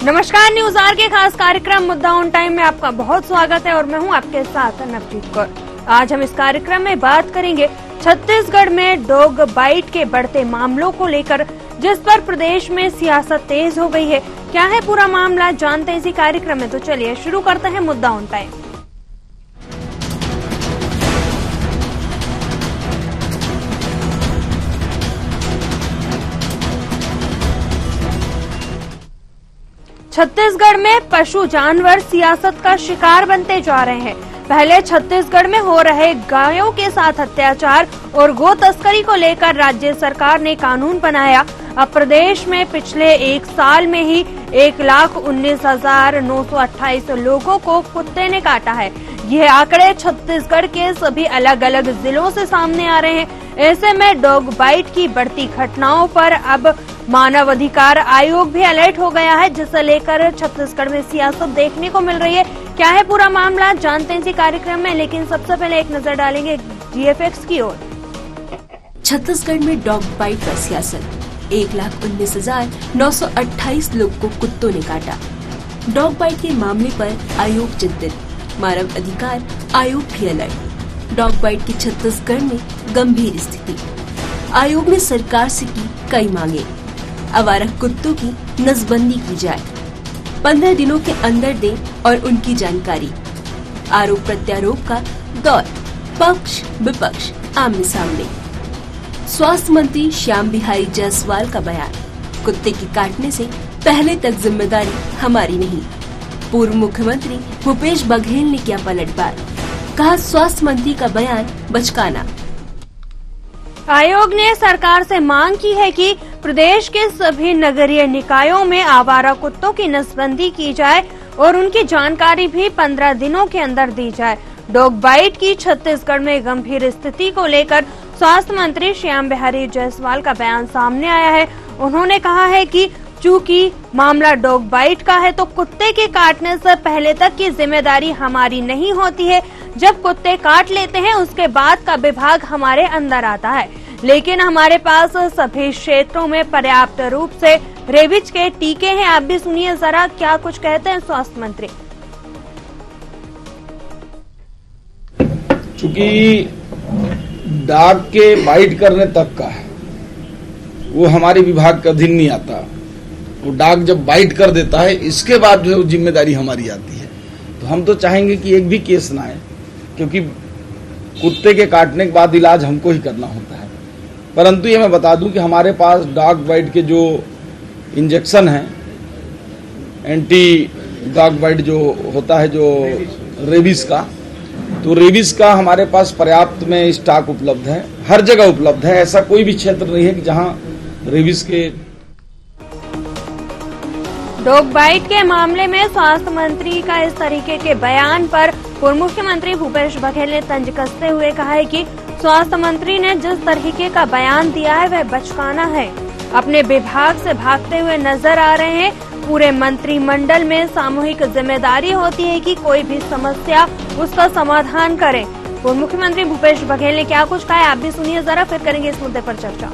नमस्कार, news are के खास कार्यक्रम मुद्दा ऑन टाइम में आपका बहुत स्वागत है और मैं हूं आपके साथ नवजीत कौर। आज हम इस कार्यक्रम में बात करेंगे छत्तीसगढ़ में डॉग बाइट के बढ़ते मामलों को लेकर, जिस पर प्रदेश में सियासत तेज हो गई है। क्या है पूरा मामला, जानते हैं इसी कार्यक्रम में। तो चलिए शुरू करते हैं मुद्दा ऑन टाइम। छत्तीसगढ़ में पशु जानवर सियासत का शिकार बनते जा रहे हैं। पहले छत्तीसगढ़ में हो रहे गायों के साथ अत्याचार और गो तस्करी को लेकर राज्य सरकार ने कानून बनाया। अब प्रदेश में पिछले एक साल में ही 1,19,928 लोगों को कुत्ते ने काटा है। यह आंकड़े छत्तीसगढ़ के सभी अलग अलग जिलों से सामने आ रहे हैं। ऐसे में डॉग बाइट की बढ़ती घटनाओं पर अब मानव अधिकार आयोग भी अलर्ट हो गया है, जिसे लेकर छत्तीसगढ़ में सियासत देखने को मिल रही है। क्या है पूरा मामला, जानते हैं इसी कार्यक्रम में, लेकिन सबसे पहले एक नजर डालेंगे जीएफएक्स की ओर। छत्तीसगढ़ में डॉग बाइट का सियासत। 1,19,928 लोग को कुत्तों ने काटा। डॉग बाइट के मामले पर आयोग चिंतित, मानव अधिकार आयोग भी अलर्ट। डॉग बाइट की छत्तीसगढ़ में गंभीर स्थिति। आयोग ने सरकार से की कई मांगे। आवारा कुत्तों की नसबंदी की जाए, 15 दिनों के अंदर दें और उनकी जानकारी। आरोप प्रत्यारोप का दौर, पक्ष विपक्ष आमने सामने। स्वास्थ्य मंत्री श्याम बिहारी जायसवाल का बयान, कुत्ते की काटने से पहले तक जिम्मेदारी हमारी नहीं। पूर्व मुख्यमंत्री भूपेश बघेल ने किया पलटवार, कहा स्वास्थ्य मंत्री का बयान बचकाना। आयोग ने सरकार से मांग की है कि प्रदेश के सभी नगरीय निकायों में आवारा कुत्तों की नसबंदी की जाए और उनकी जानकारी भी 15 दिनों के अंदर दी जाए। डॉग बाइट की छत्तीसगढ़ में गंभीर स्थिति को लेकर स्वास्थ्य मंत्री श्याम बिहारी जायसवाल का बयान सामने आया है। उन्होंने कहा है कि चूंकि मामला डॉग बाइट का है तो कुत्ते के काटने से पहले तक की जिम्मेदारी हमारी नहीं होती है। जब कुत्ते काट लेते हैं उसके बाद का विभाग हमारे अंदर आता है, लेकिन हमारे पास सभी क्षेत्रों में पर्याप्त रूप से रेबीज के टीके हैं। आप भी सुनिए जरा क्या कुछ कहते हैं स्वास्थ्य मंत्री। चूंकि डॉग के बाइट करने तक का है, वो हमारे विभाग के अधीन नहीं आता। वो डॉग जब बाइट कर देता है, इसके बाद जो है जिम्मेदारी हमारी आती है। तो हम तो चाहेंगे कि एक भी केस ना आए, क्योंकि कुत्ते के काटने के बाद इलाज हमको ही करना होता है। परंतु ये मैं बता दूं कि हमारे पास डॉग बाइट के जो इंजेक्शन है, एंटी डॉग बाइट जो होता है, जो रेबीज का, तो रेबीज का हमारे पास पर्याप्त में स्टॉक उपलब्ध है, हर जगह उपलब्ध है। ऐसा कोई भी क्षेत्र नहीं है कि जहां रेबीज के। डॉग बाइट के मामले में स्वास्थ्य मंत्री का इस तरीके के बयान पर पूर्व मुख्यमंत्री भूपेश बघेल ने तंज कसते हुए कहा है कि स्वास्थ्य मंत्री ने जिस तरीके का बयान दिया है वह बचकाना है। अपने विभाग से भागते हुए नजर आ रहे हैं। पूरे मंत्रिमंडल में सामूहिक जिम्मेदारी होती है कि कोई भी समस्या उसका समाधान करें। पूर्व मुख्यमंत्री भूपेश बघेल ने क्या कुछ कहा है, आप भी सुनिए जरा, फिर करेंगे इस मुद्दे पर चर्चा।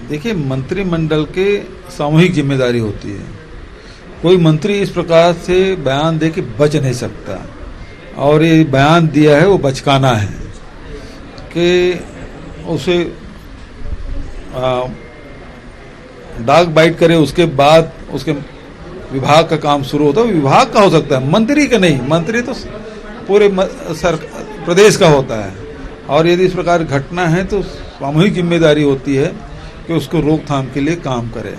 देखिए, मंत्रिमंडल के सामूहिक जिम्मेदारी होती है। कोई मंत्री इस प्रकार से बयान दे के बच नहीं सकता, और ये बयान दिया है वो बचकाना है कि उसे डॉग बाइट करे, उसके बाद उसके विभाग का काम शुरू होता है। विभाग का हो सकता है, मंत्री का नहीं। मंत्री तो पूरे प्रदेश का होता है, और यदि इस प्रकार घटना है तो सामूहिक जिम्मेदारी होती है कि उसको रोकथाम के लिए काम करे।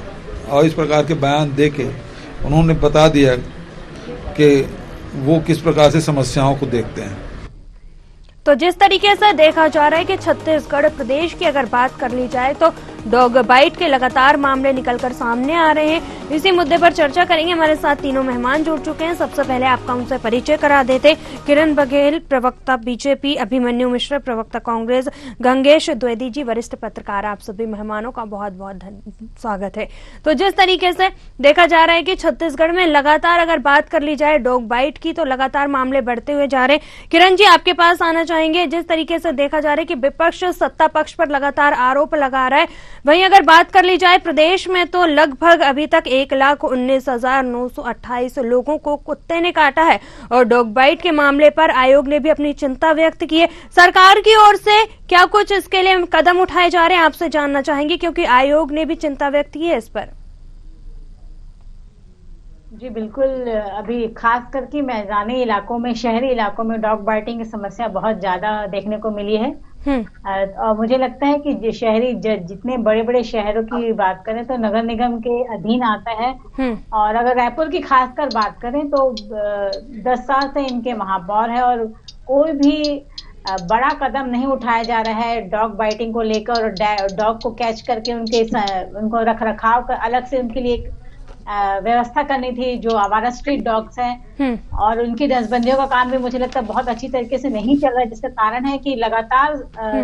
और इस प्रकार के बयान दे के उन्होंने बता दिया कि वो किस प्रकार से समस्याओं को देखते हैं। तो जिस तरीके से देखा जा रहा है कि छत्तीसगढ़ प्रदेश की अगर बात कर ली जाए तो डॉग बाइट के लगातार मामले निकलकर सामने आ रहे हैं। इसी मुद्दे पर चर्चा करेंगे। हमारे साथ तीनों मेहमान जुड़ चुके हैं। सबसे पहले आपका उनसे परिचय करा देते। किरण बघेल, प्रवक्ता बीजेपी, अभिमन्यु मिश्रा, प्रवक्ता कांग्रेस, गंगेश द्विवेदी जी, वरिष्ठ पत्रकार। आप सभी मेहमानों का बहुत बहुत स्वागत है। तो जिस तरीके से देखा जा रहा है कि छत्तीसगढ़ में लगातार अगर बात कर ली जाए डॉग बाइट की, तो लगातार मामले बढ़ते हुए जा रहे हैं। किरण जी, आपके पास आना चाहेंगे। जिस तरीके से देखा जा रहा है कि विपक्ष सत्ता पक्ष पर लगातार आरोप लगा रहा है, वहीं अगर बात कर ली जाए प्रदेश में तो लगभग अभी तक 1,19,928 लोगों को कुत्ते ने काटा है और डॉग बाइट के मामले पर आयोग ने भी अपनी चिंता व्यक्त की है। सरकार की ओर से क्या कुछ इसके लिए कदम उठाए जा रहे हैं, आपसे जानना चाहेंगे क्योंकि आयोग ने भी चिंता व्यक्त की है इस पर। जी बिल्कुल, अभी खास करके मैदानी इलाकों में, शहरी इलाकों में डॉग बाइटिंग की समस्या बहुत ज्यादा देखने को मिली है। और मुझे लगता है कि शहरी जितने बड़े बड़े शहरों की बात करें तो नगर निगम के अधीन आता है। और अगर रायपुर की खासकर बात करें तो 10 साल से इनके महापौर है और कोई भी बड़ा कदम नहीं उठाया जा रहा है डॉग बाइटिंग को लेकर। और डॉग को कैच करके उनको रख रखाव कर अलग से उनके लिए व्यवस्था करनी थी, जो आवारा स्ट्रीट डॉग्स हैं, और उनकी नसबंदियों का काम भी मुझे लगता है बहुत अच्छी तरीके से नहीं चल रहा है, जिसका कारण है कि लगातार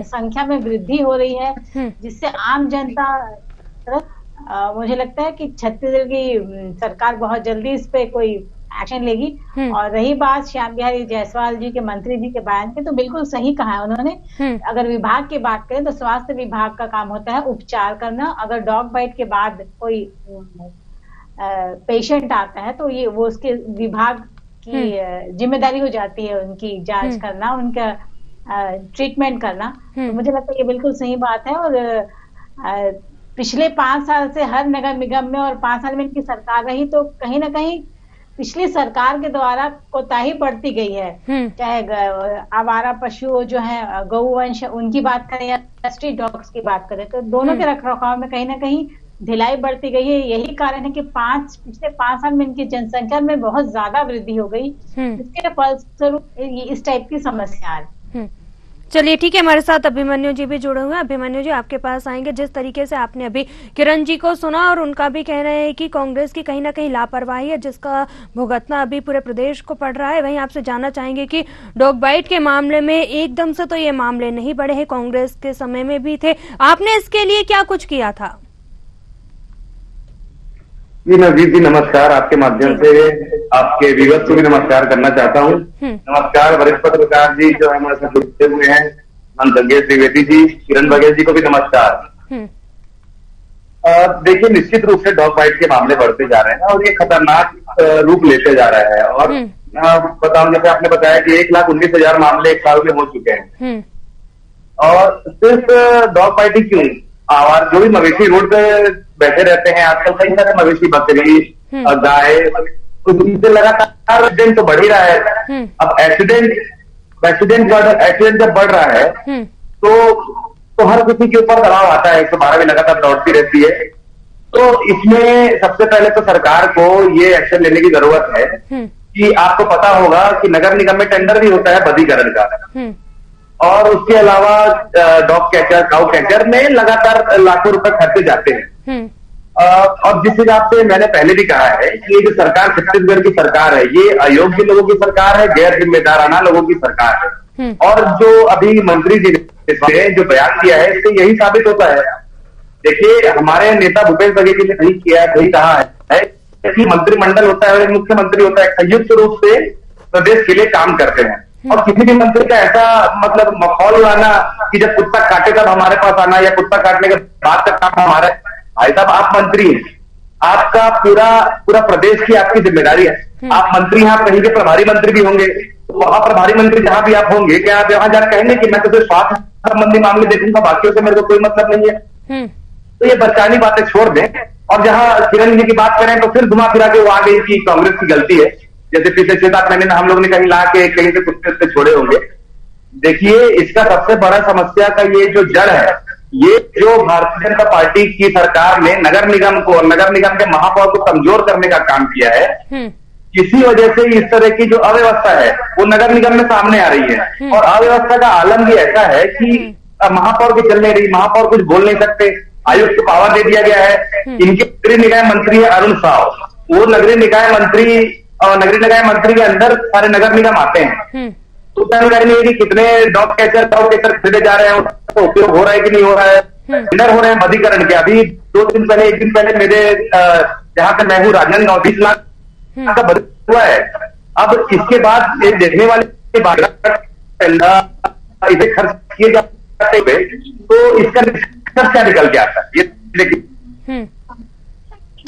संख्या में वृद्धि हो रही है, जिससे आम जनता मुझे लगता है कि छत्तीसगढ़ की सरकार बहुत जल्दी इस पे कोई एक्शन लेगी। और रही बात श्याम बिहारी जायसवाल जी के, मंत्री जी के बयान की, तो बिल्कुल सही कहा है उन्होंने। अगर विभाग की बात करें तो स्वास्थ्य विभाग का काम होता है उपचार करना। अगर डॉग बाइट के बाद कोई पेशेंट आता है तो वो उसके विभाग की जिम्मेदारी हो जाती है उनकी जांच करना, उनका ट्रीटमेंट करना। तो मुझे लगता है ये बिल्कुल सही बात है। और पिछले 5 साल से हर नगर निगम में और 5 साल में इनकी सरकार रही तो कहीं ना कहीं पिछली सरकार के द्वारा कोताही बढ़ती गई है। चाहे आवारा पशु जो है गौवंश उनकी बात करें या स्ट्रीट डॉग्स की बात करें, तो दोनों के रखरखाव में कहीं ना कहीं ढिलाई बढ़ती गई है। यही कारण है कि पिछले 5 साल में इनकी जनसंख्या में बहुत ज्यादा वृद्धि हो गई, जिसके फलस्वरूप इस टाइप की समस्या आ रही। चलिए ठीक है, हमारे साथ अभिमन्यु जी भी जुड़े हुए हैं। अभिमन्यु जी, आपके पास आएंगे। जिस तरीके से आपने अभी किरण जी को सुना और उनका भी कहना है कि कांग्रेस की कहीं ना कहीं लापरवाही है जिसका भुगतना अभी पूरे प्रदेश को पड़ रहा है, वहीं आपसे जानना चाहेंगे कि डॉग बाइट के मामले में एकदम से तो ये मामले नहीं बढ़े हैं, कांग्रेस के समय में भी थे, आपने इसके लिए क्या कुछ किया था? जी नवजीत जी नमस्कार। आपके माध्यम से आपके व्यूअर्स को भी नमस्कार करना चाहता हूँ। नमस्कार वरिष्ठ पत्रकार जी जो हमारे साथ जुड़े हुए हैं, हम गंगेश द्विवेदी जी, किरण बघेल जी को भी नमस्कार। देखिए निश्चित रूप से डॉग बाइट के मामले बढ़ते जा रहे हैं और ये खतरनाक रूप लेते जा रहा है। और बताऊं, जैसे आपने बताया कि 1,19,000 मामले 1 साल में हो चुके हैं। और सिर्फ डॉग बाइटिंग क्यों, और जो भी मवेशी रोड पे बैठे रहते हैं आजकल, कई सारे मवेशी, बकरी, गाय, उनसे लगातार एक्सीडेंट तो बढ़ ही रहा है। अब एक्सीडेंट जब बढ़ रहा है तो हर किसी के ऊपर दबाव आता है। 112 भी लगातार दौड़ती रहती है। तो इसमें सबसे पहले तो सरकार को ये एक्शन लेने की जरूरत है कि आपको पता होगा कि नगर निगम में टेंडर भी होता है बधिकरण का, और उसके अलावा डॉग कैचर, काउ कैचर में लगातार लाखों रुपए खर्चे जाते हैं। और जिस हिसाब से मैंने पहले भी कहा है कि ये जो सरकार छत्तीसगढ़ की सरकार है, ये अयोग्य लोगों की सरकार है, गैर जिम्मेदाराना लोगों की सरकार है। और जो अभी मंत्री जी ने जो बयान किया है इससे यही साबित होता है। देखिए हमारे नेता भूपेश बघेल जी ने सही कहा है कि मंत्रिमंडल होता है, मुख्यमंत्री होता है, संयुक्त रूप से प्रदेश के लिए काम करते हैं। और किसी भी मंत्री का ऐसा मतलब मखौल उड़ाना कि जब कुत्ता काटे तब हमारे पास आना, या कुत्ता काटने के बाद का काम हमारा, भाई साहब आप मंत्री हैं, आपका पूरा प्रदेश की आपकी जिम्मेदारी है। आप मंत्री हैं, आप कहीं के प्रभारी मंत्री भी होंगे, तो वहां प्रभारी मंत्री जहां भी आप होंगे, क्या आप वहां जाकर कहेंगे कि मैं तो सिर्फ स्वास्थ्य संबंधी मामले देखूंगा, बाकियों से मेरे को कोई मतलब नहीं है? तो ये बचकानी बातें छोड़ दें। और जहां किरण जी की बात करें तो फिर घुमा फिरा के वो आ गई कि कांग्रेस की गलती है, जैसे पिछले 6-7 महीने हम लोग ने कहीं ला के कहीं से कुत्ते छोड़े होंगे। देखिए इसका सबसे बड़ा समस्या का ये जो जड़ है, ये जो भारतीय जनता पार्टी की सरकार ने नगर निगम को और नगर निगम के महापौर को कमजोर करने का काम किया है, किसी वजह से इस तरह की जो अव्यवस्था है वो नगर निगम में सामने आ रही है। और अव्यवस्था का आलम भी ऐसा है कि महापौर की चल नहीं रही, महापौर कुछ बोल नहीं सकते, आयुक्त को पावर दे दिया गया है। इनके नगरीय निकाय मंत्री है अरुण साव, वो नगरीय निकाय मंत्री के अंदर सारे नगर निगम आते हैं। तो जानकारी नहीं है कि कितने डॉग कैचर खरीदे जा रहे हैं, तो उपयोग हो रहा है कि नहीं हो रहा है, टेंडर हो रहे हैं बधिकरण के। अभी 1 दिन पहले मेरे जहां से मैं हूँ राजनांदगांव 20 लाख का बजट हुआ है। अब इसके बाद एक देखने वाले इसे खर्च किए जाते हुए तो इसका सब क्या निकल के आता है ये देखिए।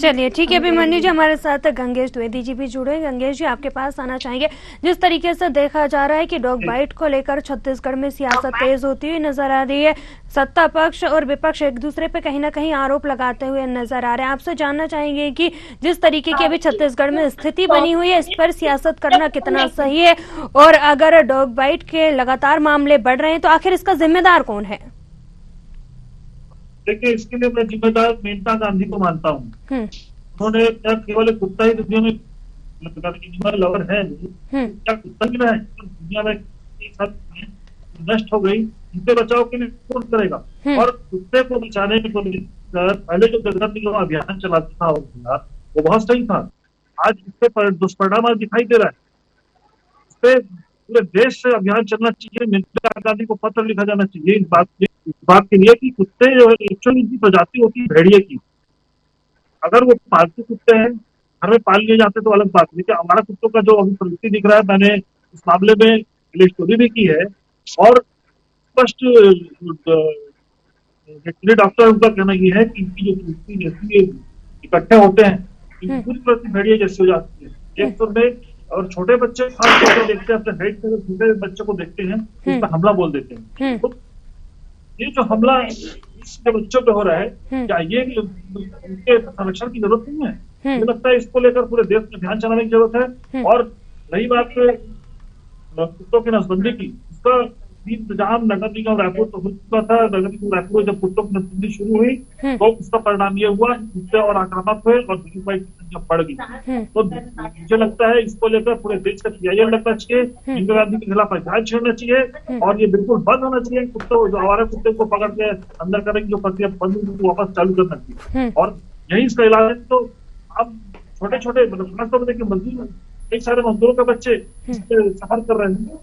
चलिए ठीक है अभिमन्यु जी, हमारे साथ गंगेश द्विवेदी जी भी जुड़े। गंगेश जी, आपके पास आना चाहेंगे। जिस तरीके से देखा जा रहा है कि डॉग बाइट को लेकर छत्तीसगढ़ में सियासत तेज होती हुई नजर आ रही है, सत्ता पक्ष और विपक्ष एक दूसरे पे कहीं ना कहीं आरोप लगाते हुए नजर आ रहे हैं। आपसे जानना चाहेंगे कि जिस तरीके की अभी छत्तीसगढ़ में स्थिति बनी हुई है, इस पर सियासत करना कितना सही है, और अगर डॉग बाइट के लगातार मामले बढ़ रहे हैं तो आखिर इसका जिम्मेदार कौन है? देखिए, इसके लिए मैं जिम्मेदार मेनका गांधी को मानता हूँ। उन्होंने क्या केवल एक कुत्ता ही दुनिया में लवर है, क्या कुत्ता भी ना है दुनिया में एक साथ नष्ट हो गई, इनके बचाव के लिए कौन करेगा? और कुत्ते को बचाने को लेकर पहले जो जगत निगम अभियान चलाता था वो बहुत सही था। आज इसके दुष्परिणाम दिखाई दे रहा है। इस पे पूरे देश से अभियान चलना चाहिए। मेनका गांधी को पत्र लिखा जाना चाहिए इस बात के लिए कि कुत्ते जो है एक्चुअली इनकी प्रजाति होती है भेड़िए की। अगर वो पालतू कुत्ते हैं, घर में पाल लिए जाते तो अलग बात है। लेकिन हमारा कुत्तों का जो अभी प्रवृत्ति दिख रहा है, मैंने इस मामले में स्टोरी भी की है और स्पष्ट डॉक्टर उनका कहना ये है कि इनकी जो प्रवृत्ति जैसी इकट्ठे होते हैं, इनकी पूरी प्रवृत्ति भेड़िए जैसी हो जाती है। एक तो में और छोटे बच्चे खास तौर पर देखते हैं, अपने हेड से छोटे बच्चे को देखते हैं, इस पर हमला बोल देते हैं। तो ये जो हमला इसके बच्चों पे हो रहा है, क्या ये उनके संरक्षण की जरूरत नहीं है? मुझे लगता है इसको लेकर पूरे देश में ध्यान चलाने की जरूरत है। और रही बात कुत्तों की नसबंदी की, इसका इंतजाम नगर निगम रायपुर तो हो चुका था। नगर निगम रायपुर जब कुत्तों की नसबंदी शुरू हुई तो उसका परिणाम ये हुआ, कुत्ते और आक्रामक हुए और डॉग बाइट की संख्या बढ़ गई। तो मुझे लगता है इसको लेकर पूरे देश का किया लगना चाहिए, मेनका गांधी के खिलाफ अभियान छेड़ना चाहिए और ये बिल्कुल बंद होना चाहिए। कुत्तों जो आवारा कुत्ते को पकड़ के अंदर करने की जो प्रक्रिया बंद हुई वो वापस चालू करना चाहिए। और यही इसका इलाज है। तो अब छोटे छोटे मतलब खासतौर पर देखिए मजदूर, कई सारे मजदूरों के बच्चे सफर कर रहे हैं।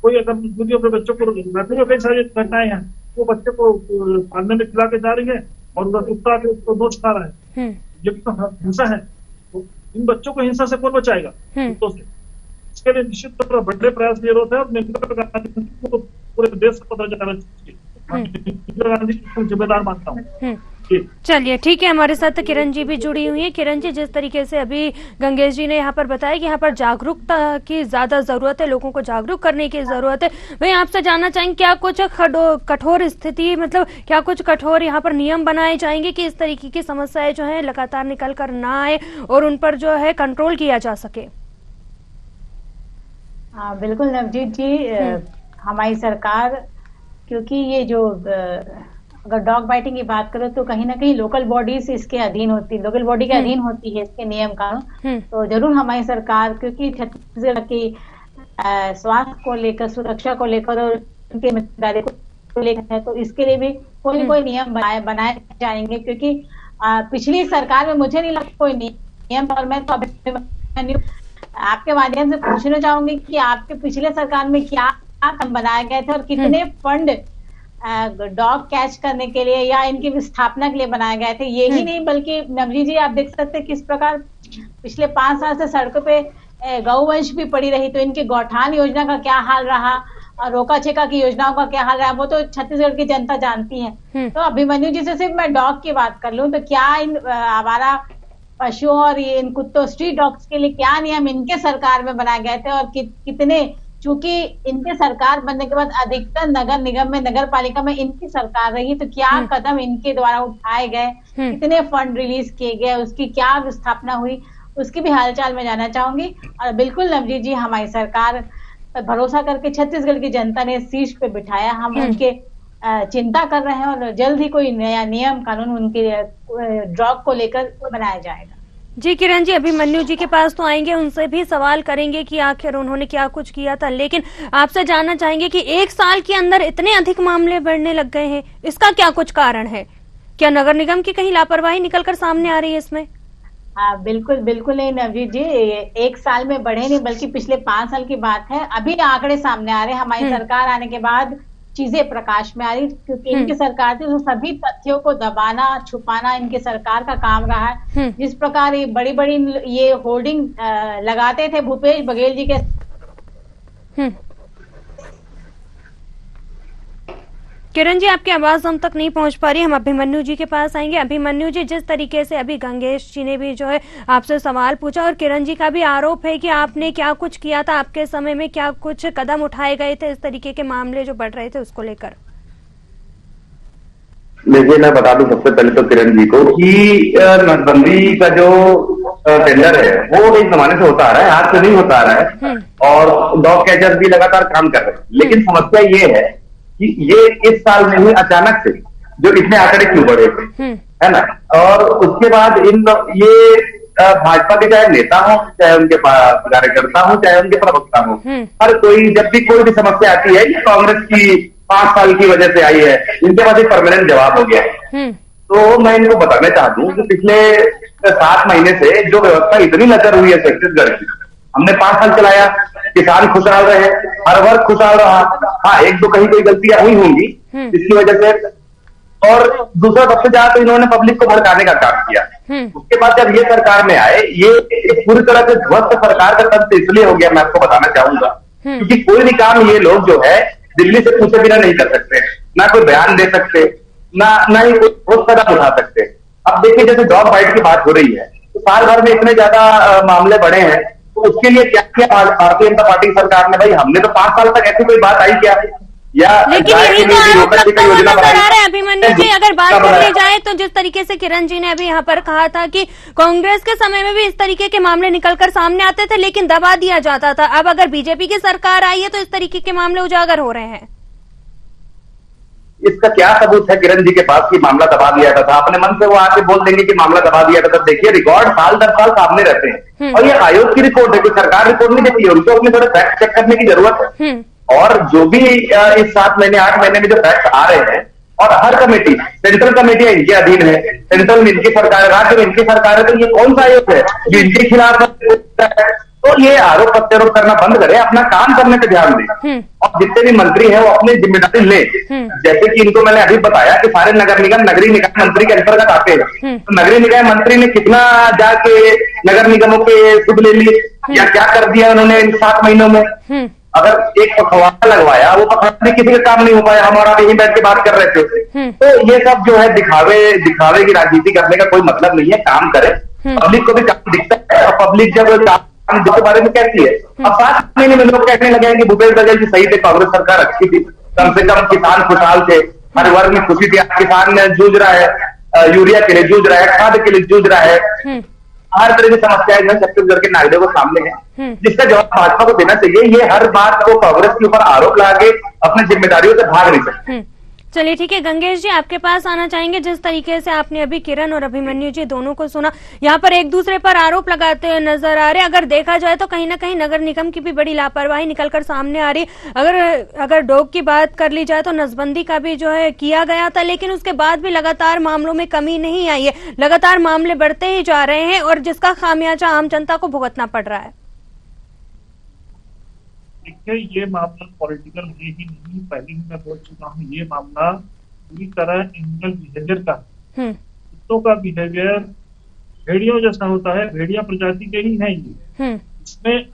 कोई अगर मजदूरियों के बच्चों को रायपुर में कई सारी घटनाएं हैं, वो बच्चे को पालने में खिला के जा रही है और उनका कुत्ता के उसको नोच खा रहा है। ये तो हिंसा है। तो इन बच्चों को हिंसा से कौन बचाएगा? कुत्तों से। इसके लिए निश्चित तौर पर बड़े प्रयास की जरूरत है और मेनका गांधी को पूरे देश को पता चलाना चाहिए। मेनका गांधी को जिम्मेदार मानता हूँ। चलिए ठीक है, हमारे साथ किरण जी भी जुड़ी हुई है। किरण जी, जिस तरीके से अभी गंगेश जी ने यहाँ पर बताया कि यहाँ पर जागरूकता की ज्यादा जरूरत है, लोगों को जागरूक करने की जरूरत है, वही आपसे जानना चाहेंगे क्या कुछ कठोर स्थिति, मतलब क्या कुछ कठोर यहाँ पर नियम बनाए जाएंगे कि इस तरीके की समस्याएं जो है लगातार निकल कर ना आए और उन पर जो है कंट्रोल किया जा सके? बिल्कुल नवजीत जी, हमारी सरकार, क्योंकि ये जो अगर डॉग बाइटिंग की बात करो तो कहीं ना कहीं लोकल बॉडीज इसके अधीन होती है, लोकल बॉडी के अधीन होती है इसके नियम कानून। तो जरूर हमारी सरकार, क्योंकि छत्तीसगढ़ की स्वास्थ्य को लेकर, सुरक्षा को लेकर और उनकी जिम्मेदारी को लेकर है, तो इसके लिए भी कोई न कोई नियम बनाए जाएंगे। क्योंकि पिछली सरकार में मुझे नहीं लगता कोई नियम, और मैं तो आपके माध्यम से पूछना चाहूंगी कि आपके पिछले सरकार में क्या कदम बनाए गए थे और कितने फंड डॉग कैच करने के लिए या इनकी स्थापना के लिए बनाए गए थे? यही नहीं बल्कि नवजी जी, आप देख सकते हैं किस प्रकार पिछले 5 साल से सड़कों पे गौवंश भी पड़ी रही, तो इनकी गौठान योजना का क्या हाल रहा और रोका छेका की योजनाओं का क्या हाल रहा, वो तो छत्तीसगढ़ की जनता जानती है। तो अभिमन्यु जी से सिर्फ मैं डॉग की बात कर लूं तो क्या इन आवारा पशुओं और ये इन कुत्तों, स्ट्रीट डॉग्स के लिए क्या नियम इनके सरकार में बनाए गए थे और कितने, चूंकि इनके सरकार बनने के बाद अधिकतर नगर निगम में, नगर पालिका में इनकी सरकार रही, तो क्या कदम इनके द्वारा उठाए गए, कितने फंड रिलीज किए गए, उसकी क्या स्थापना हुई, उसकी भी हालचाल में जानना चाहूंगी। और बिल्कुल नवजीत जी, हमारी सरकार पर भरोसा करके छत्तीसगढ़ की जनता ने शीर्ष पे बिठाया, हम उनके चिंता कर रहे हैं और जल्द ही कोई नया नियम कानून उनके डॉग को लेकर बनाया जाएगा। जी किरण जी, अभिमन्यु जी के पास तो आएंगे, उनसे भी सवाल करेंगे कि आखिर उन्होंने क्या कुछ किया था, लेकिन आपसे जानना चाहेंगे कि 1 साल के अंदर इतने अधिक मामले बढ़ने लग गए हैं, इसका क्या कुछ कारण है? क्या नगर निगम की कहीं लापरवाही निकलकर सामने आ रही है इसमें? हाँ बिल्कुल नहीं नवजीत जी, 1 साल में बढ़े नहीं बल्कि पिछले 5 साल की बात है। अभी आंकड़े सामने आ रहे हैं, हमारी सरकार आने के बाद चीजें प्रकाश में आ रही, क्योंकि इनकी सरकार थी तो सभी तथ्यों को दबाना, छुपाना इनकी सरकार का काम रहा है। जिस प्रकार ये बड़ी बड़ी ये होर्डिंग लगाते थे भूपेश बघेल जी के किरण जी, आपकी आवाज हम तक नहीं पहुंच पा रही। हम अभिमन्यु जी के पास आएंगे। अभिमन्यु जी, जिस तरीके से अभी गंगेश जी ने भी जो है आपसे सवाल पूछा और किरण जी का भी आरोप है कि आपने क्या कुछ किया था, आपके समय में क्या कुछ कदम उठाए गए थे, इस तरीके के मामले जो बढ़ रहे थे उसको लेकर। देखिए, मैं बता दूं सबसे पहले तो किरण जी को कि नसबंदी का जो टेंडर है वो एक जमाने से होता आ रहा है, आज से नहीं होता आ रहा है, और डॉग कैचर्स भी लगातार काम कर रहे हैं। लेकिन समस्या ये है कि ये इस साल में ही अचानक से जो इतने आंकड़े क्यों बढ़े थे, है ना। और उसके बाद ये भाजपा के चाहे नेता हो, चाहे उनके कार्यकर्ता हो, चाहे उनके प्रवक्ता हो, हर कोई जब भी कोई भी समस्या आती है, कांग्रेस की 5 साल की वजह से आई है, इनके पास एक परमानेंट जवाब हो गया है। तो मैं इनको बताना चाहता हूँ कि पिछले 7 महीने से जो व्यवस्था इतनी लचर हुई है छत्तीसगढ़ की, हमने 5 साल चलाया, किसान खुशहाल रहे, हर वर्ग खुशहाल रहा। हाँ, एक दो कहीं कोई गलतियां हुई होंगी इसकी वजह से, और दूसरा सबसे ज्यादा तो इन्होंने पब्लिक को भड़काने का काम किया। उसके बाद जब ये सरकार में आए, ये पूरी तरह से ध्वस्त सरकार का तंत्र इसलिए हो गया, मैं आपको बताना चाहूंगा, क्योंकि कोई भी काम ये लोग जो है दिल्ली से पूछे बिना नहीं कर सकते, ना कोई बयान दे सकते, ना ही कोई ठोस कदम उठा सकते। अब देखिए, जैसे डॉग बाइट की बात हो रही है, तो साल भर में इतने ज्यादा मामले बढ़े हैं, तो उसके लिए क्या किया भारतीय जनता पार्टी सरकार ने? भाई, हमने तो 5 साल तक ऐसी कोई बात आई क्या? या लेकिन यही तो आरोप लगता हुआ नजर आ रहा है अभिमन्यु जी। अगर बात कर ली जाए तो जिस तरीके से किरण जी ने अभी यहाँ पर कहा था कि कांग्रेस के समय में भी इस तरीके के मामले निकलकर सामने आते थे, लेकिन दबा दिया जाता था। अब अगर बीजेपी की सरकार आई है तो इस तरीके के मामले उजागर हो रहे हैं। इसका क्या सबूत है किरण जी के पास कि मामला दबा दिया जाता था? अपने मन से वो आके बोल देंगे कि मामला दबा दिया जाता था। देखिए, रिकॉर्ड साल दर साल सामने रहते हैं, और ये आयोग की रिपोर्ट है, कोई सरकार रिपोर्ट नहीं देती है, उनको अपने थोड़े फैक्ट चेक करने की जरूरत है। और जो भी इस 7 महीने 8 महीने में जो फैक्ट आ रहे हैं, और हर कमेटी, सेंट्रल कमेटी इनके अधीन है, सेंट्रल में इनकी सरकार है, राज्य में इनकी सरकार है, तो ये कौन सा आयोग है जो इनके खिलाफ है? तो ये आरोप प्रत्यारोप करना बंद करें, अपना काम करने पे ध्यान दें, और जितने भी मंत्री हैं वो अपनी जिम्मेदारी ले। जैसे कि इनको मैंने अभी बताया कि सारे नगर निगम नगरीय निकाय मंत्री के अंतर्गत आते हैं, तो नगरीय निकाय मंत्री ने कितना जाके नगर निगमों के शुभ ले लिए, या क्या कर दिया उन्होंने इन 7 महीनों में? अगर एक पखवाड़ा लगवाया, वो पखवाड़ा भी किसी का काम नहीं हो पाया, हम और आप यहीं बैठ के बात कर रहे थे। तो ये सब जो है दिखावे की राजनीति करने का कोई मतलब नहीं है। काम करे, पब्लिक को भी काम दिखता है, और पब्लिक जब काम के बारे में कहती है। अब 7 महीने में लोग कहने लगे हैं कि भूपेश बघेल जी सही थे, कांग्रेस सरकार अच्छी थी, कम से कम किसान खुशहाल थे, हर वर्ग में खुशी थी। किसान जूझ रहा है, यूरिया के लिए जूझ रहा है, खाद के लिए जूझ रहा है, हर तरह की समस्याएं जो छत्तीसगढ़ के नागरिकों के सामने है, जिसका जवाब भाजपा को देना चाहिए। ये हर बात को कांग्रेस के ऊपर आरोप लगा के अपनी जिम्मेदारियों से भाग नहीं सकते। चलिए ठीक है, गंगेश जी आपके पास आना चाहेंगे। जिस तरीके से आपने अभी किरण और अभिमन्यु जी दोनों को सुना, यहाँ पर एक दूसरे पर आरोप लगाते हुए नजर आ रहे। अगर देखा जाए तो कहीं ना कहीं नगर निगम की भी बड़ी लापरवाही निकलकर सामने आ रही। अगर डॉग की बात कर ली जाए तो नसबंदी का भी जो है किया गया था, लेकिन उसके बाद भी लगातार मामलों में कमी नहीं आई है, लगातार मामले बढ़ते ही जा रहे हैं, और जिसका खामियाजा आम जनता को भुगतना पड़ रहा है। देखिए, ये मामला पॉलिटिकल है ही नहीं, पहले ही मैं बोल चुका हूँ। ये मामला पूरी तरह एनिमल बिहेवियर का, कुत्तों का बिहेवियर भेड़ियों जैसा होता है, भेड़िया प्रजाति के ही है ये। इसमें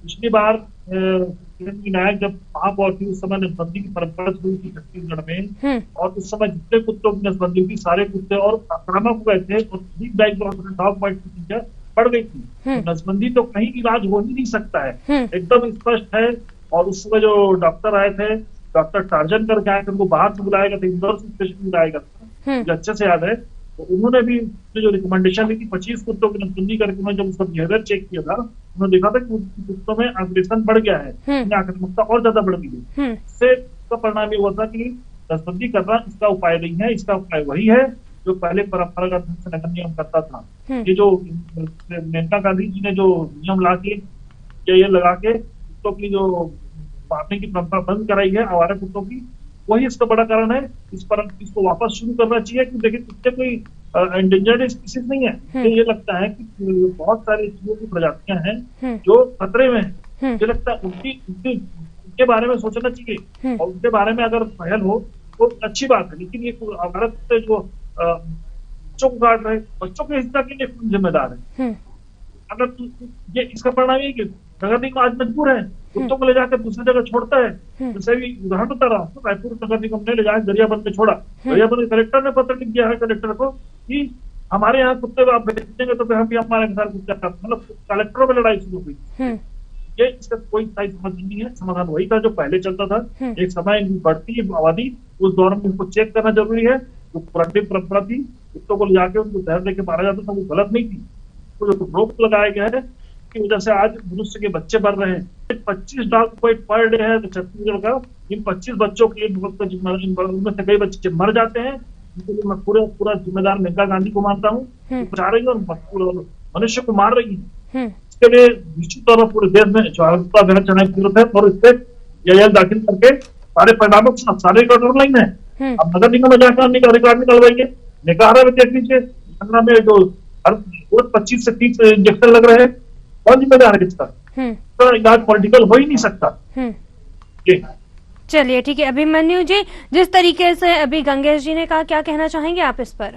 पिछली बार किरण विनायक जब महापौर थी, उस समय नसबंदी की परंपरा शुरू थी छत्तीसगढ़ में, और उस समय जितने कुत्तों की नसबंदी थी, सारे कुत्ते और आक्रामक हो गए थे, और डॉग बाइट की संख्या बढ़ गई थी। नसबंदी तो कहीं इलाज हो ही नहीं सकता है, एकदम स्पष्ट है। और उस समय जो डॉक्टर आए थे, डॉक्टर टार्जन करके आए थे, उनको बाहर से बुलाया गया था, इंदौर से स्पेशल बुलाया गया था, मुझे अच्छे से याद है। तो उन्होंने भी जो रिकमेंडेशन दी थी 25 कुत्तों की नसबंदी करके, उन्होंने जब उसका बिहेवियर चेक किया था, उन्होंने देखा था कि कुत्तों में अग्रेशन बढ़ गया है, आक्रामकता और ज्यादा बढ़ गई है। इससे इसका परिणाम ये हुआ था कि नसबंदी करना इसका उपाय नहीं है, इसका उपाय वही है जो पहले परंपरागत ढंग से नगर निगम करता था। ये जो मेनका गांधी जी ने जो नियम ला के ये लगा के कुत्तों की जो मारने की परंपरा बंद कराई है, आवारा कुत्तों की, वही इसका बड़ा कारण है। इसको वापस शुरू करना चाहिए, क्योंकि देखिए कुत्ते कोई एंडेंजर्ड स्पीसीज नहीं है। तो ये लगता है कि बहुत सारी चीजों की प्रजातियां हैं जो खतरे में है। मुझे लगता है उनके बारे में सोचना चाहिए, और उनके बारे में अगर पहल हो तो अच्छी बात है। लेकिन ये आवारा कुत्ते जो बच्चों को काट रहे, बच्चों के हिस्सा के लिए कौन जिम्मेदार है? अगर ये इसका परिणाम है कि नगर निगम आज मजबूर है कुत्तों को ले जाकर दूसरी जगह छोड़ता है। जैसे भी उदाहरण बता रहा हूँ, रायपुर नगर निगम ने ले जाकर गरियाबंद में छोड़ा। गरियाबंद कलेक्टर ने पत्र लिख दिया है कलेक्टर को कि हमारे यहाँ कुत्ते आप भेजेंगे तो फिर हम भी हमारे घर कुत्ते, मतलब कलेक्टरों में लड़ाई शुरू हुई। ये इसका कोई सही समाधान नहीं है। समाधान वही था जो पहले चलता था। एक समय बढ़ती आबादी, उस दौर में उनको चेक करना जरूरी है। जो पुरानी परंपरा थी, कुत्तों को ले जाके उनको जहर देके मारा जाता था, वो गलत नहीं थी। तो जो रोक लगाया गया है की वजह से आज मनुष्य के बच्चे बढ़ रहे हैं। 25 डॉग बाइट पर डे है छत्तीसगढ़ का। इन 25 बच्चों के उनमें से कई बच्चे मर जाते हैं। इनके लिए मैं पूरा जिम्मेदार मेनका गांधी को मानता हूँ। बचा रही है और मनुष्य को मार रही है। इसके लिए निश्चित तौर पर पूरे देश में जागरूकता अभियान चलाने की जरूरत है और इस पे एजेएल दाखिल करके सारे परिणामों के साथ सारे रिकॉर्ड ऑनलाइन है। अब नगर निगम में जाकर रिकॉर्ड निकलवाएंगे। निकारा में देख लीजिए, में जो हर 25 से 30 इंजेक्शन लग रहे हैं, कौन जिम्मेदार है इसका? तो इलाज पॉलिटिकल हो ही नहीं सकता। चलिए ठीक है। अभिमन्यु जी, जिस तरीके से अभी गंगेश जी ने कहा, क्या कहना चाहेंगे आप इस पर?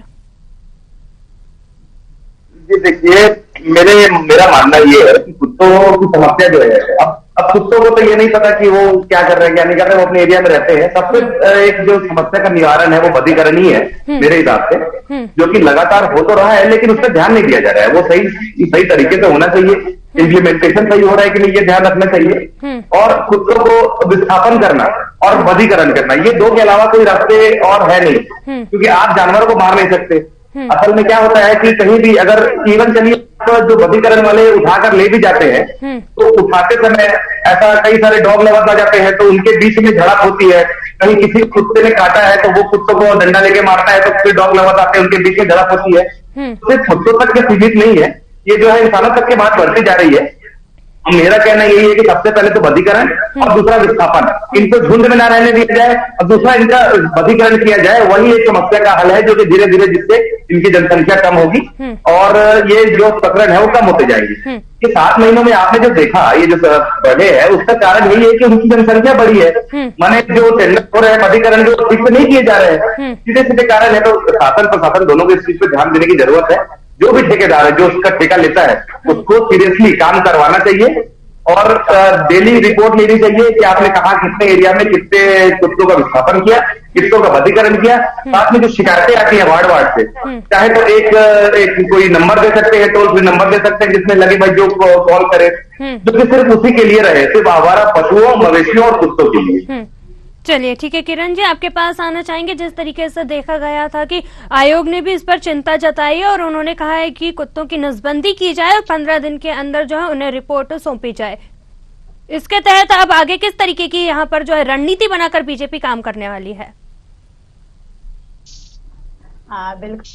जी देखिए, मेरा मानना ये है कि कुत्तों की समस्या जो है, अब कुत्तों को तो ये नहीं पता कि वो क्या कर रहे हैं क्या नहीं कर रहे हैं, वो अपने एरिया में रहते हैं। सबसे एक जो समस्या का निवारण है वो बधिकरण ही है मेरे हिसाब से, जो कि लगातार हो तो रहा है लेकिन उस पर ध्यान नहीं दिया जा रहा है। वो सही तरीके से होना चाहिए। इम्प्लीमेंटेशन सही हो रहा है कि नहीं, ये ध्यान रखना चाहिए। और कुत्तों को विस्थापन करना और बधिकरण करना, ये दो के अलावा कोई रास्ते और है नहीं, क्योंकि आप जानवरों को मार नहीं सकते। असल में क्या होता है कि कहीं भी अगर इवन चलिए जो बधिकरण वाले उठाकर ले भी जाते हैं, तो उठाते समय ऐसा कई सारे डॉग लवर्स आ जाते हैं, तो उनके बीच में झड़प होती है। कहीं किसी कुत्ते ने काटा है तो वो कुत्तों को डंडा लेके मारता है, तो फिर डॉग लवर्स आते हैं, उनके बीच में झड़प होती है। सिर्फ कुत्तों तक के सीमित नहीं है, ये जो है इंसानों तक की बात बढ़ती जा रही है। मेरा कहना यही है कि सबसे पहले तो बधिकरण और दूसरा विस्थापन, इनको झुंड में ना रहने दिया जाए और दूसरा इनका बधिकरण किया जाए। वही एक समस्या का हल है जो कि धीरे धीरे जिससे इनकी जनसंख्या कम होगी और ये जो प्रकरण है वो कम होते जाएंगे। ये 7 महीनों में आपने जो देखा, ये जो बढ़े है, उसका कारण यही है कि उनकी जनसंख्या बढ़ी है। माने जो टेंडर हो रहे हैं बधिकरण जो ठीक से नहीं किए जा रहे हैं, सीधे सीधे कारण है। तो शासन प्रशासन दोनों को इस चीज पर ध्यान देने की जरूरत है। जो भी ठेकेदार है जो उसका ठेका लेता है उसको सीरियसली काम करवाना चाहिए और डेली रिपोर्ट लेनी चाहिए कि आपने कहा कितने एरिया में कितने कुत्तों का विस्थापन किया, कित्तों का बधिकरण किया। साथ में जो शिकायतें आती हैं वार्ड से, चाहे तो एक कोई नंबर दे सकते हैं, टोल फ्री नंबर दे सकते हैं जिसमें लगे भाई जो कॉल करे, जो कि सिर्फ उसी के लिए रहे, सिर्फ आवारा पशुओं, मवेशियों और कुत्तों के लिए। चलिए ठीक है। किरण जी, आपके पास आना चाहेंगे। जिस तरीके से देखा गया था कि आयोग ने भी इस पर चिंता जताई है और उन्होंने कहा है कि कुत्तों की नसबंदी की जाए और 15 दिन के अंदर जो है उन्हें रिपोर्ट सौंपी जाए। इसके तहत अब आगे किस तरीके की यहाँ पर जो है रणनीति बनाकर बीजेपी काम करने वाली है? बिल्कुल,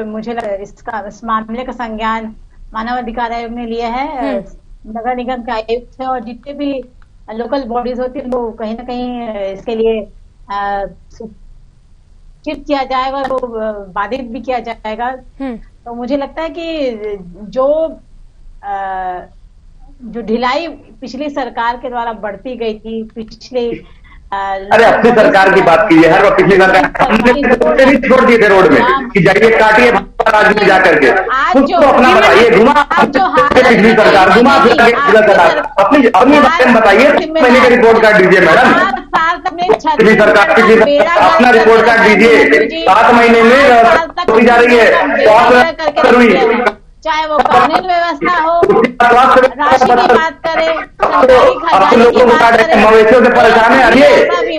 मुझे इस मामले का संज्ञान मानव अधिकार आयोग ने लिया है। नगर निगम के आयुक्त है और जितने भी लोकल बॉडीज होती है वो कहीं ना कहीं इसके लिए चिट किया जाएगा, वो बाधित भी किया जाएगा। तो मुझे लगता है कि जो ढिलाई पिछली सरकार के द्वारा बढ़ती गई थी, पिछले अरे अपनी सरकार की बात कीजिए, हर पिछली सरकार हमने भी छोड़ दिए थे रोड में कि जाइए काटिए राज्य में जाकर के, कुछ तो अपना बताइए। घुमा पिछली सरकार, घुमा सरकार अपनी बारे में बताइए। मैंने का रिपोर्ट कार्ड दीजिए मैडम, पिछली सरकार अपना रिपोर्ट कार्ड दीजिए। 7 महीने में जा रही है, चाहे वो कानून व्यवस्था हो, राशि की बात करें, सरकारी खजाने की बात करें, मवेशियों से परेशान है। अरे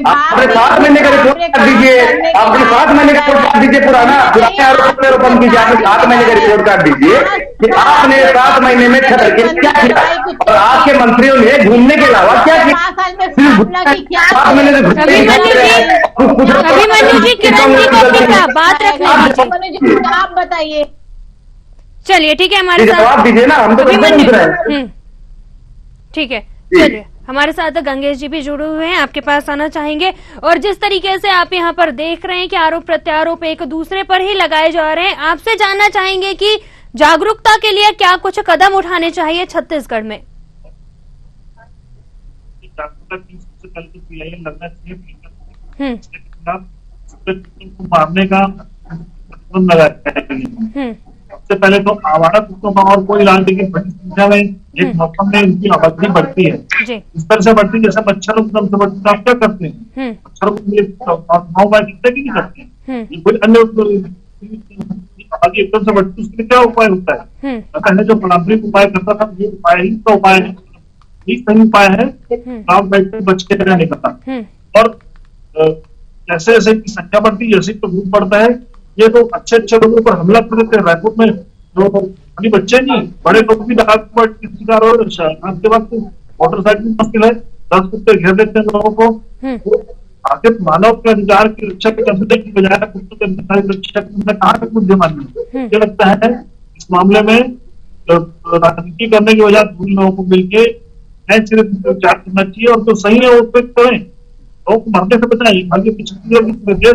अपने 7 महीने का रिपोर्ट कार्ड दीजिए, अपने 7 महीने का रिपोर्ट कार्ड दीजिए। पुराने आरोपण कीजिए, आपने 7 महीने का रिपोर्ट कार्ड दीजिए कि आपने 7 महीने में क्या किया और आपके मंत्रियों ने घूमने के अलावा क्या किया। 7 महीने से अभिमन्यु जी, किरण जी को बात रखनी, आप बताइए। चलिए ठीक है, हमारे साथ जवाब दीजिए ना, हम तो ठीक है। चलिए, हमारे साथ गंगेश जी भी जुड़े हुए हैं, आपके पास आना चाहेंगे। और जिस तरीके से आप यहाँ पर देख रहे हैं कि आरोप प्रत्यारोप एक दूसरे पर ही लगाए जा रहे हैं, आपसे जानना चाहेंगे कि जागरूकता के लिए क्या कुछ कदम उठाने चाहिए छत्तीसगढ़ में? मारने का लगाया। सबसे पहले तो आवारा कुत्तों का और कोई इलाज, लेकिन बड़ी संख्या में एक मौसम में इनकी आबादी बढ़ती है, जी। इस तरह से बढ़ती है जैसे मच्छरों की बढ़ती है। आप क्या करते हैं, मच्छरों के लिए उपाय करते कि नहीं करते हैं? ये कोई अन्य आबादी एकदम से बढ़ती है, उसके लिए क्या उपाय होता है? पहले जो पारंपरिक उपाय करता था, ये उपाय ही तो उपाय है, ये सही उपाय है डॉग बाइट से बच के रहने का। और जैसे जैसे की संख्या बढ़ती है, जैसे तो ग्रुप बढ़ता है, ये तो अच्छे अच्छे लोगों पर हमला कर देते हैं। रायपुर में जो अभी बच्चे नहीं, बड़े लोग भी डॉग बाइट के शिकार हो रहे हैं। आपके पास मोटरसाइकिल मुश्किल है, 10 कुत्ते घेर देते हैं लोगों को। आखिर मानव के अधिकार की रक्षा करने की बजाय कुत्तों के अधिकार की रक्षा करने कहाँ तक बुद्धिमानी है? मुझे लगता है इस मामले में राजनीति करने की वजह दूसरे लोगों को मिलकर सिर्फ विचार करना चाहिए, और जो सही है वो पे करें, लोग मरने से बचाएं। बल्कि पिछले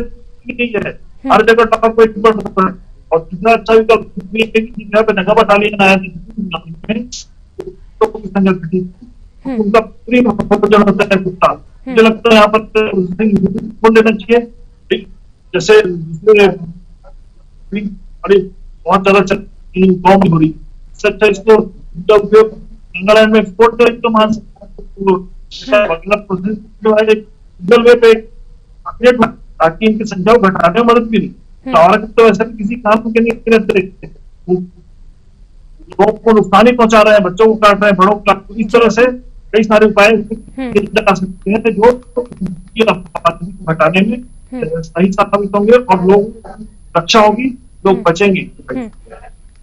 देश है, हर जगह टॉप पे होता है। और दूसरा अच्छा विकल्प नगा बटालियन आया उनका पूरी होता है कुत्ता। मुझे लगता है यहाँ पर बोल देना चाहिए, जैसे अरे बहुत ज्यादा गाँव में हो रही, इससे अच्छा इसको उपयोग इंग्लैंड में एक्सपोर्ट करें तो मान गूगल वे पे ताकि इनकी संख्या को घटाने में मदद मिली। तो ऐसा किसी काम के नहीं, लोगों को नुकसान ही पहुंचा रहे हैं, बच्चों को काट रहे हैं, बड़ों को काट। इस तरह से कई सारे उपाय जा सकते हैं जो घटाने में सही साबित होंगे और लोग रक्षा होगी, लोग बचेंगे।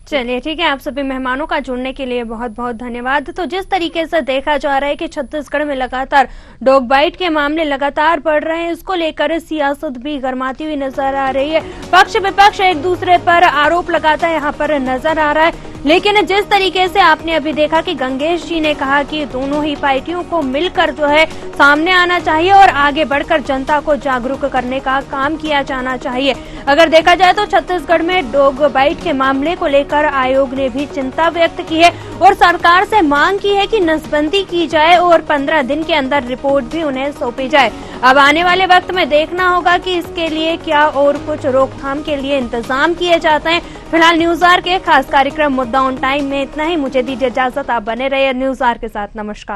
चलिए ठीक है, आप सभी मेहमानों का जुड़ने के लिए बहुत बहुत धन्यवाद। तो जिस तरीके से देखा जा रहा है कि छत्तीसगढ़ में लगातार डॉग बाइट के मामले लगातार बढ़ रहे हैं, इसको लेकर सियासत भी गरमाती हुई नजर आ रही है। पक्ष विपक्ष एक दूसरे पर आरोप लगाता है यहाँ पर नजर आ रहा है। लेकिन जिस तरीके से आपने अभी देखा कि गंगेश जी ने कहा कि दोनों ही पार्टियों को मिलकर जो है सामने आना चाहिए और आगे बढ़कर जनता को जागरूक करने का काम किया जाना चाहिए। अगर देखा जाए तो छत्तीसगढ़ में डॉग बाइट के मामले को लेकर आयोग ने भी चिंता व्यक्त की है और सरकार से मांग की है कि नसबंदी की जाए और 15 दिन के अंदर रिपोर्ट भी उन्हें सौंपी जाए। अब आने वाले वक्त में देखना होगा कि इसके लिए क्या और कुछ रोकथाम के लिए इंतजाम किए जाते हैं। फिलहाल न्यूज आवर के खास कार्यक्रम मुद्दा ऑन टाइम में इतना ही। मुझे दीजिए इजाजत, आप बने रहिए न्यूज आवर के साथ। नमस्कार।